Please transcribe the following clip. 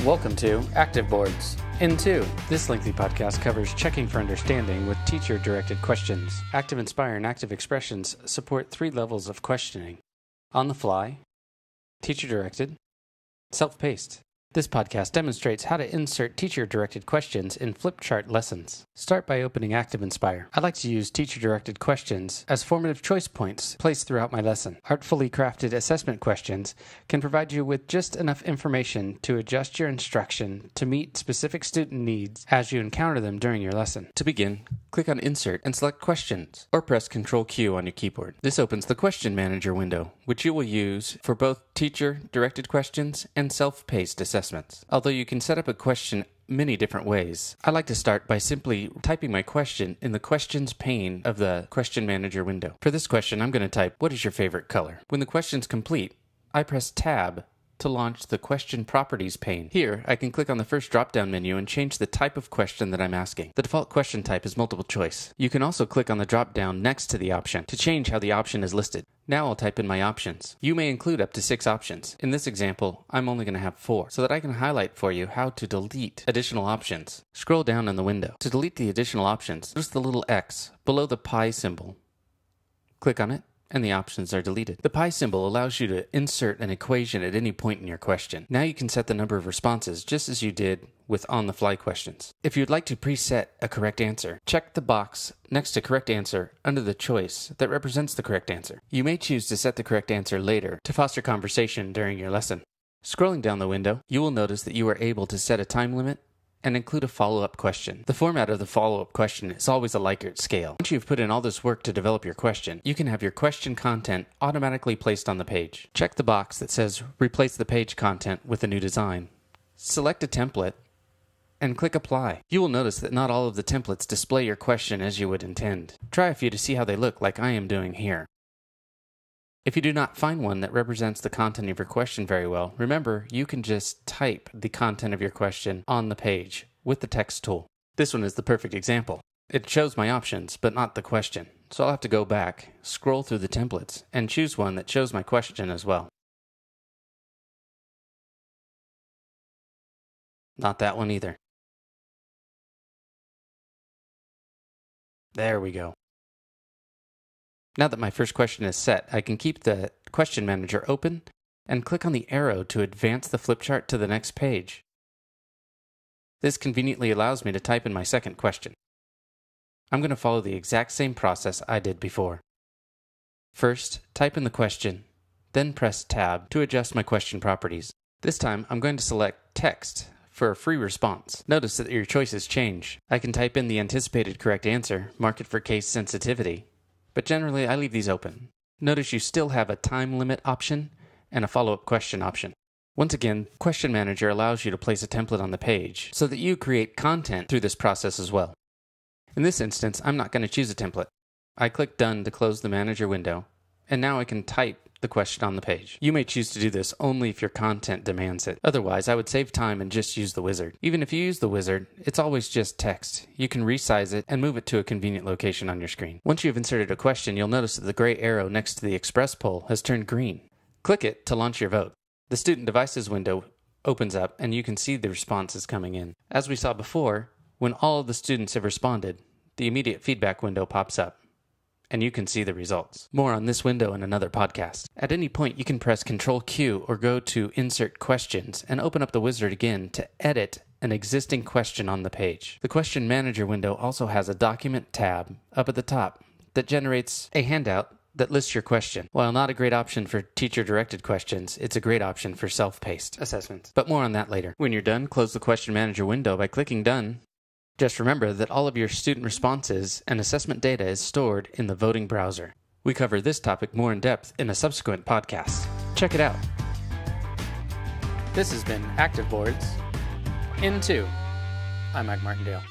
Welcome to Active Boards. In 2, this lengthy podcast covers checking for understanding with teacher-directed questions. Active Inspire and Active Expressions support 3 levels of questioning: on the fly, teacher-directed, self-paced. This podcast demonstrates how to insert teacher-directed questions in flip chart lessons. Start by opening Active Inspire. I like to use teacher-directed questions as formative choice points placed throughout my lesson. Artfully crafted assessment questions can provide you with just enough information to adjust your instruction to meet specific student needs as you encounter them during your lesson. To begin, click on Insert and select Questions, or press Ctrl-Q on your keyboard. This opens the Question Manager window, which you will use for both teacher-directed questions and self-paced assessments. Although you can set up a question many different ways, I like to start by simply typing my question in the Questions pane of the Question Manager window. For this question, I'm going to type, "What is your favorite color?" When the question's complete, I press Tab to launch the Question Properties pane. Here, I can click on the first drop-down menu and change the type of question that I'm asking. The default question type is multiple choice. You can also click on the drop-down next to the option to change how the option is listed. Now I'll type in my options. You may include up to 6 options. In this example, I'm only going to have 4, so that I can highlight for you how to delete additional options. Scroll down in the window. To delete the additional options, notice the little X below the pi symbol. Click on it, and the options are deleted. The pi symbol allows you to insert an equation at any point in your question. Now you can set the number of responses just as you did with on-the-fly questions. If you'd like to preset a correct answer, check the box next to correct answer under the choice that represents the correct answer. You may choose to set the correct answer later to foster conversation during your lesson. Scrolling down the window, you will notice that you are able to set a time limit and include a follow-up question. The format of the follow-up question is always a Likert scale. Once you've put in all this work to develop your question, you can have your question content automatically placed on the page. Check the box that says Replace the page content with a new design. Select a template and click Apply. You will notice that not all of the templates display your question as you would intend. Try a few to see how they look, like I am doing here. If you do not find one that represents the content of your question very well, remember, you can just type the content of your question on the page with the text tool. This one is the perfect example. It shows my options, but not the question. So I'll have to go back, scroll through the templates, and choose one that shows my question as well. Not that one either. There we go. Now that my first question is set, I can keep the Question Manager open and click on the arrow to advance the flip chart to the next page. This conveniently allows me to type in my second question. I'm going to follow the exact same process I did before. First, type in the question, then press Tab to adjust my question properties. This time, I'm going to select Text for a free response. Notice that your choices change. I can type in the anticipated correct answer, mark it for case sensitivity, but generally I leave these open. Notice you still have a time limit option and a follow-up question option. Once again, Question Manager allows you to place a template on the page so that you create content through this process as well. In this instance, I'm not going to choose a template. I click Done to close the Manager window, and now I can type the question on the page. You may choose to do this only if your content demands it. Otherwise, I would save time and just use the wizard. Even if you use the wizard, it's always just text. You can resize it and move it to a convenient location on your screen. Once you've inserted a question, you'll notice that the gray arrow next to the Express poll has turned green. Click it to launch your vote. The Student Devices window opens up and you can see the responses coming in. As we saw before, when all of the students have responded, the immediate feedback window pops up, and you can see the results. More on this window in another podcast. At any point, you can press Ctrl-Q or go to Insert Questions and open up the wizard again to edit an existing question on the page. The Question Manager window also has a Document tab up at the top that generates a handout that lists your question. While not a great option for teacher-directed questions, it's a great option for self-paced assessments. But more on that later. When you're done, close the Question Manager window by clicking Done. Just remember that all of your student responses and assessment data is stored in the voting browser. We cover this topic more in depth in a subsequent podcast. Check it out. This has been Active Boards in 2. I'm Mike Martindale.